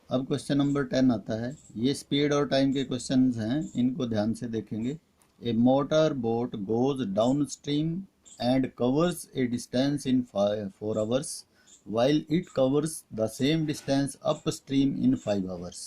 अब question number 10 आता है। ये स्पीड और टाइम के क्वेश्चंस हैं, इनको ध्यान से देखेंगे। A motor boat goes down stream and covers a distance in 4 hours while it covers the same distance upstream in 5 hours.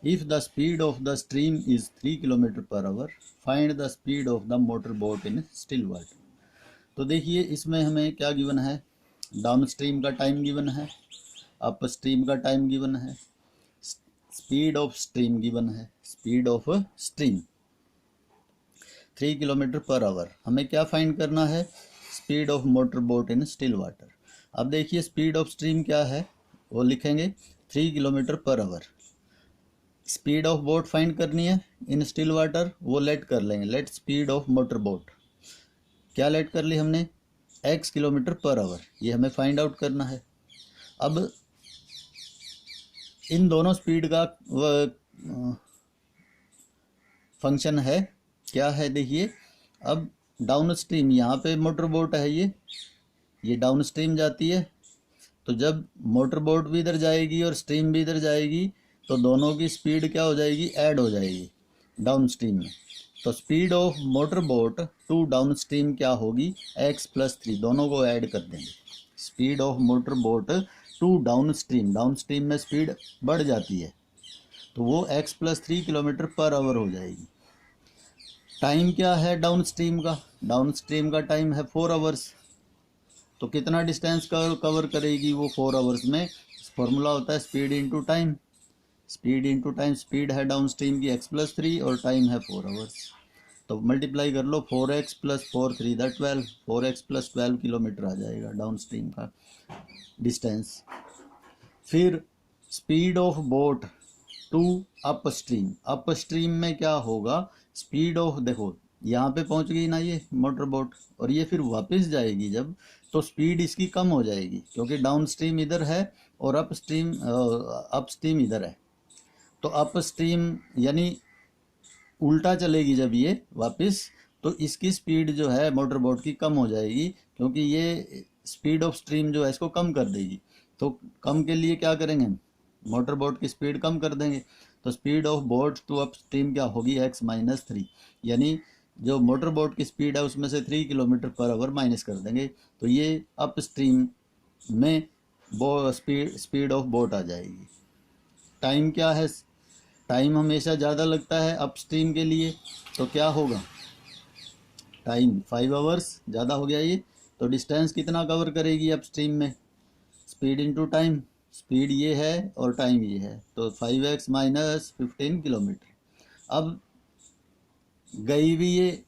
If the speed of the stream is 3 km per hour, find the speed of the motor boat in still water. तो देखिए इसमें हमें क्या given है, down stream का time given है, up stream का time given है, स्पीड ऑफ स्ट्रीम गिवन है। Speed of stream 3 km per hour. हमें क्या फाइंड करना है, speed of motor boat in still water. अब देखिए स्पीड ऑफ स्ट्रीम क्या है, वो लिखेंगे 3 km per hour. Speed of boat find करनी है इन स्टिल वाटर, वो लेट कर लेंगे, let speed of motor boat. क्या लेट कर ली हमने, x किलोमीटर पर आवर, ये हमें फाइंड आउट करना है। अब इन दोनों स्पीड का फंक्शन है, क्या है देखिए। अब डाउन स्ट्रीम, यहाँ पे मोटर बोट है, ये डाउन स्ट्रीम जाती है, तो जब मोटर बोट भी इधर जाएगी और स्ट्रीम भी इधर जाएगी तो दोनों की स्पीड क्या हो जाएगी, ऐड हो जाएगी डाउन स्ट्रीम में। तो speed of motor boat to downstream क्या होगी, x + 3, दोनों को ऐड कर देंगे। Speed of motor boat to downstream में स्पीड बढ़ जाती है तो वो x + 3 km पर आवर हो जाएगी। टाइम क्या है डाउन स्ट्रीम का टाइम है 4 hours। तो कितना डिस्टेंस कवर करेगी वो 4 hours में, फॉर्मूला होता है स्पीड इंटू टाइम। स्पीड है डाउन स्ट्रीम की x + 3 और टाइम है 4 hours। तो मल्टीप्लाई कर लो, 4x + 4 3 12, 4x + 12 किलोमीटर आ जाएगा डाउन स्ट्रीम का डिस्टेंस। फिर speed of boat to upstream में क्या होगा, स्पीड ऑफ, देखो यहाँ पे पहुँच गई ना ये मोटर बोट, और ये फिर वापस जाएगी जब, तो स्पीड इसकी कम हो जाएगी क्योंकि डाउन स्ट्रीम इधर है और अप स्ट्रीम इधर है। तो अप स्ट्रीम यानी उल्टा चलेगी जब ये वापस, तो इसकी स्पीड जो है मोटर बोट की कम हो जाएगी क्योंकि ये स्पीड ऑफ स्ट्रीम जो है इसको कम कर देगी। तो कम के लिए क्या करेंगे, मोटर बोट की स्पीड कम कर देंगे। तो speed of boat to upstream क्या होगी, x - 3, यानी जो मोटर बोट की स्पीड है उसमें से 3 km पर आवर माइनस कर देंगे तो ये अप स्ट्रीम में स्पीड ऑफ बोट आ जाएगी। टाइम क्या है, टाइम हमेशा ज़्यादा लगता है अप स्ट्रीम के लिए, तो क्या होगा, टाइम 5 hours ज़्यादा हो गया ये। तो डिस्टेंस कितना कवर करेगी अप स्ट्रीम में, स्पीड इंटू टाइम, स्पीड ये है और टाइम ये है, तो 5x - 15 किलोमीटर। अब गई भी ये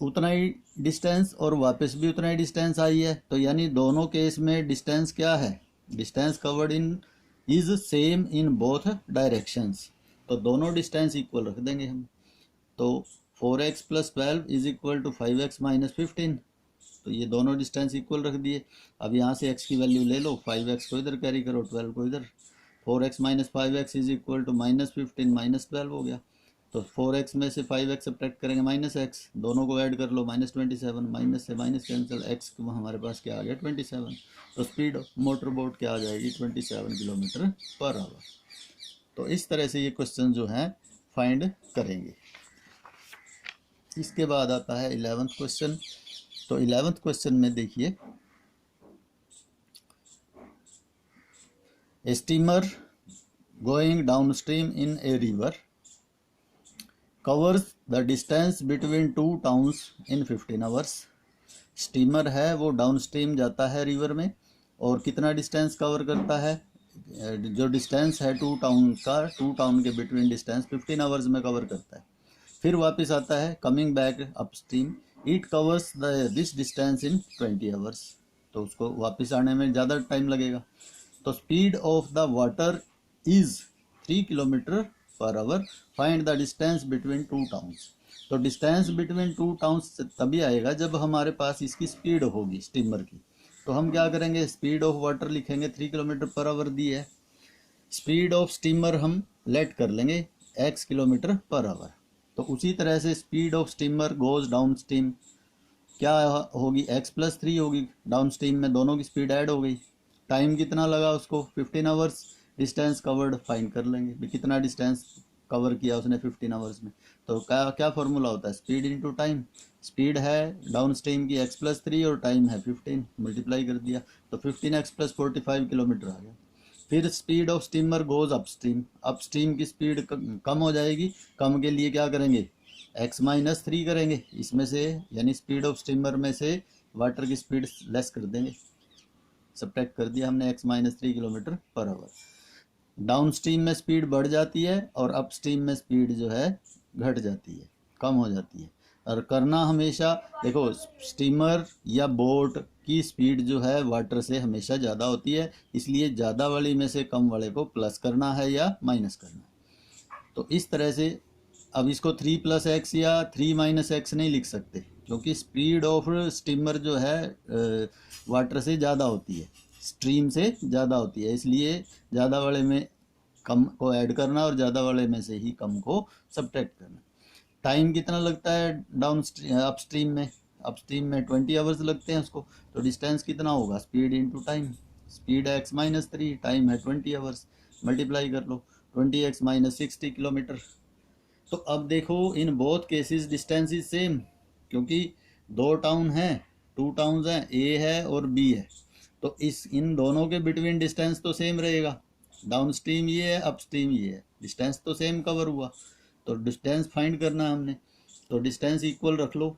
उतना ही डिस्टेंस और वापस भी उतना ही डिस्टेंस आई है, तो यानी दोनों केस में डिस्टेंस क्या है, distance covered in is same in both directions. तो दोनों डिस्टेंस इक्वल रख देंगे हम। तो 4x + 12 = 5x - 15, तो ये दोनों डिस्टेंस इक्वल रख दिए। अब यहाँ से x की वैल्यू ले लो, 5x को इधर कैरी करो, 12 को इधर, 4x - 5x = -15 - 12 हो गया। तो 4x में से 5x सब्ट्रैक्ट करेंगे -x, दोनों को ऐड कर लो -27, माइनस से माइनस कैंसिल, x हमारे पास क्या आ गया 27। तो स्पीड मोटर बोट क्या आ जाएगी 27 km पर आवर। तो इस तरह से ये क्वेश्चन जो है फाइंड करेंगे। इसके बाद आता है 11th क्वेश्चन। तो 11th क्वेश्चन में देखिए, a steamer going down stream in a river covers the distance between 2 towns in 15 hours। Steamer है वो डाउन स्ट्रीम जाता है रिवर में और कितना डिस्टेंस कवर करता है, जो डिस्टेंस है 2 टाउन का, 2 टाउन के बिटवीन डिस्टेंस 15 hours में कवर करता है। फिर वापस आता है, coming back up stream, it covers this distance in 20 hours। तो उसको वापस आने में ज़्यादा टाइम लगेगा। तो speed of the water is 3 km per hour, find the distance between 2 towns. तो डिस्टेंस बिटवीन 2 टाउन्स तभी आएगा जब हमारे पास इसकी स्पीड होगी स्टीमर की। तो हम क्या करेंगे, स्पीड ऑफ वाटर लिखेंगे 3 km पर आवर दी है, स्पीड ऑफ स्टीमर हम लेट कर लेंगे x km पर आवर। तो उसी तरह से speed of steamer goes down stream क्या होगी, x + 3 होगी, डाउन स्ट्रीम में दोनों की स्पीड ऐड हो गई। टाइम कितना लगा उसको 15 hours, डिस्टेंस कवर्ड फाइंड कर लेंगे भी कितना डिस्टेंस कवर किया उसने 15 आवर्स में। तो क्या क्या फॉर्मूला होता है, स्पीड इनटू टाइम। स्पीड है डाउन स्ट्रीम की x+3 और टाइम है 15, मल्टीप्लाई कर दिया तो 15x + 45 किलोमीटर आ गया। फिर speed of steamer goes upstream, upstream की स्पीड कम हो जाएगी, कम के लिए क्या करेंगे x-3 करेंगे इसमें से, यानी स्पीड ऑफ स्टीमर में से वाटर की स्पीड लेस कर देंगे, सब्ट्रैक्ट कर दिया हमने x-3 kilometre per our. Down stream में स्पीड बढ़ जाती है और अप स्ट्रीम में स्पीड जो है घट जाती है, कम हो जाती है। और करना हमेशा, देखो स्टीमर या बोट की स्पीड जो है वाटर से हमेशा ज़्यादा होती है, इसलिए ज़्यादा वाली में से कम वाले को प्लस करना है या माइनस करना है। तो इस तरह से अब इसको 3 + x या 3 - x नहीं लिख सकते, क्योंकि स्पीड ऑफ स्टीमर जो है वाटर से ज़्यादा होती है, स्ट्रीम से ज़्यादा होती है, इसलिए ज़्यादा वाले में कम को ऐड करना और ज़्यादा वाले में से ही कम को सब्ट्रैक्ट करना। टाइम कितना लगता है डाउन अपस्ट्रीम में, अपस्ट्रीम में 20 आवर्स लगते हैं उसको, तो डिस्टेंस कितना होगा, स्पीड इनटू टाइम। स्पीड है x-3, टाइम है 20 आवर्स, मल्टीप्लाई कर लो 20x - 60 किलोमीटर। तो अब देखो in both cases distance is same, क्योंकि दो टाउन हैं, 2 टाउन्स हैं, ए है और बी है, तो इस इन दोनों के बिटवीन डिस्टेंस तो सेम रहेगा। डाउन स्ट्रीम ये है, अप स्ट्रीम ये है, डिस्टेंस तो सेम कवर हुआ, तो डिस्टेंस फाइंड करना हमने, तो डिस्टेंस इक्वल रख लो।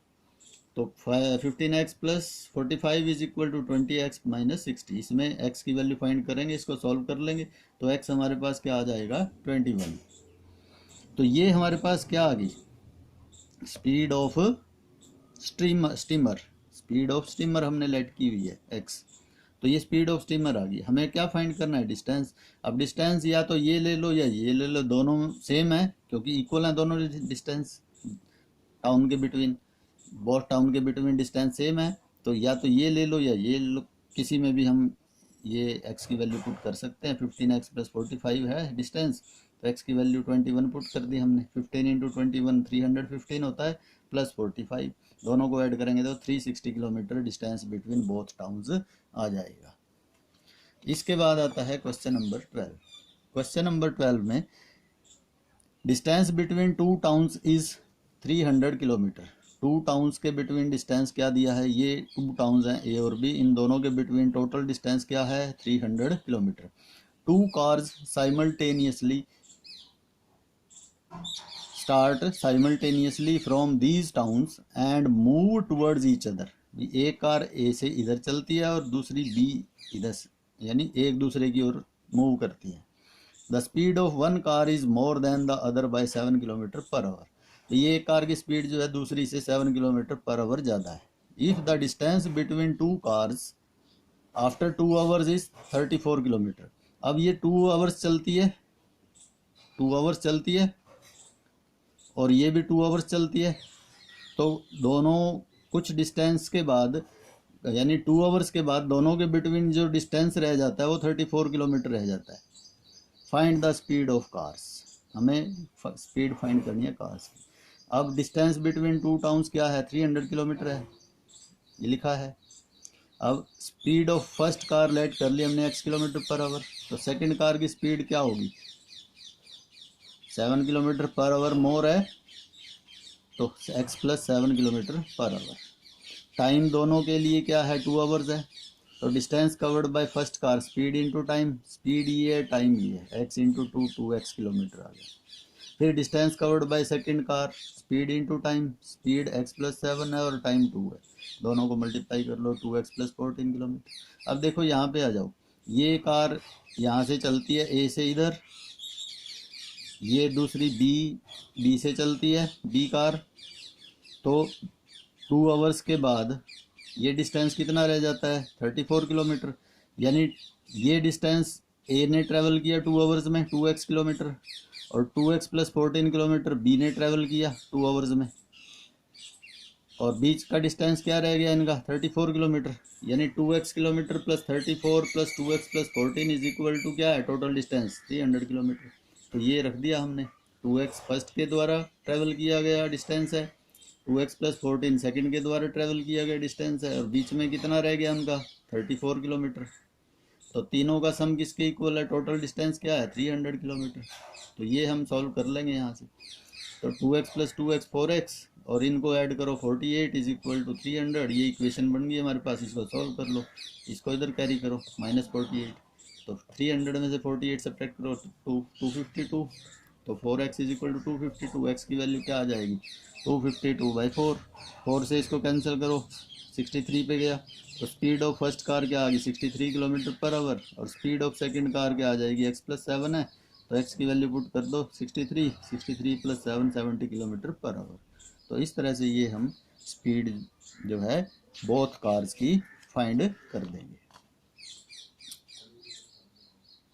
तो 15x + 45 = 20x - 60, इसमें x की वैल्यू फाइंड करेंगे, इसको सॉल्व कर लेंगे तो x हमारे पास क्या आ जाएगा 21। तो ये हमारे पास क्या आ गई, speed of steamer, speed of steamer हमने लेट की हुई है x, तो ये स्पीड ऑफ स्टीमर आ गई। हमें क्या फाइंड करना है, डिस्टेंस। अब डिस्टेंस या तो ये ले लो या ये ले लो, दोनों सेम है क्योंकि इक्वल है दोनों डिस्टेंस टाउन के बिटवीन, बोथ टाउन के बिटवीन डिस्टेंस सेम है, तो या तो ये ले लो या ये ले लो, किसी में भी हम ये x की वैल्यू पुट कर सकते हैं। 15x + 45 है डिस्टेंस, तो x की वैल्यू 21 पुट कर दी हमने। 15 × 21 315 होता है, प्लस 45, दोनों को ऐड करेंगे तो 360 kilometre distance between both towns आ जाएगा। इसके बाद आता है क्वेश्चन नंबर 12। क्वेश्चन नंबर 12 में distance between 2 towns is 300 kilometre. 2 towns के बिटवीन डिस्टेंस क्या दिया है, ये 2 टाउन्स हैं ए और बी, इन दोनों के बिटवीन टोटल डिस्टेंस क्या है 300 kilometre. 2 cars simultaneously start simultaneously from these towns and move towards each other. एक कार ए से इधर चलती है और दूसरी बी इधर से, यानी एक दूसरे की ओर मूव करती है। The speed of one car is more than the other by 7 kilometre per hour. तो ये एक कार की स्पीड जो है दूसरी से 7 किलोमीटर पर आवर ज़्यादा है। If the distance between 2 cars after 2 hours is 34 kilometre. अब ये 2 आवर्स चलती है, 2 आवर्स चलती है और ये भी 2 आवर्स चलती है, तो दोनों कुछ डिस्टेंस के बाद, यानी 2 आवर्स के बाद दोनों के बिटवीन जो डिस्टेंस रह जाता है वो 34 किलोमीटर रह जाता है। Find the speed of cars, हमें स्पीड फाइंड करनी है कार्स की। अब डिस्टेंस बिटवीन 2 टाउन्स क्या है 300 किलोमीटर है, ये लिखा है। अब speed of first car let कर ली हमने x किलोमीटर पर आवर, तो सेकंड कार की स्पीड क्या होगी 7 किलोमीटर पर आवर मोर है, तो x + 7 kilometre per our. Time दोनों के लिए क्या है 2 आवर्स है, तो distance covered by first car speed into time, speed ये है टाइम ये है, x × 2 2x किलोमीटर आ गया। फिर distance covered by second car speed into time, speed x + 7 है और टाइम 2 है, दोनों को मल्टीप्लाई कर लो 2x + 14 किलोमीटर। अब देखो यहाँ पे आ जाओ, ये कार यहाँ से चलती है ए से इधर, ये दूसरी बी से चलती है बी कार, तो 2 आवर्स के बाद ये डिस्टेंस कितना रह जाता है 34 किलोमीटर, यानी ये डिस्टेंस ए ने ट्रैवल किया 2 आवर्स में 2x किलोमीटर, और 2x + 14 किलोमीटर बी ने ट्रैवल किया 2 आवर्स में, और बीच का डिस्टेंस क्या रह गया इनका 34 किलोमीटर, यानी 2x किलोमीटर + 34 + 2x + 14 = क्या है टोटल डिस्टेंस 300 किलोमीटर। तो ये रख दिया हमने, 2x फर्स्ट के द्वारा ट्रैवल किया गया डिस्टेंस है, 2x + 14 सेकंड के द्वारा ट्रैवल किया गया डिस्टेंस है, और बीच में कितना रह गया उनका 34 किलोमीटर। तो तीनों का सम किसके इक्वल है, टोटल डिस्टेंस क्या है 300 किलोमीटर। तो ये हम सॉल्व कर लेंगे यहाँ से। तो 2x + 2x 4x और इनको ऐड करो 48 = 300, ये इक्वेशन बन गई हमारे पास। इसको सॉल्व कर लो, इसको इधर कैरी करो -48। तो 300 में से 48 सब्ट्रैक्ट करो तो 252। तो 4x = 252, x की वैल्यू क्या आ जाएगी 252/4। 4 से इसको कैंसिल करो, 63 पे गया। तो स्पीड ऑफ फर्स्ट कार क्या आ गई 63 km/h और स्पीड ऑफ सेकंड कार क्या आ जाएगी, x + 7 है तो x की वैल्यू पुट कर दो 63 + 7 70 km/h। तो इस तरह से ये हम स्पीड जो है बोथ कार्स की फाइंड कर देंगे।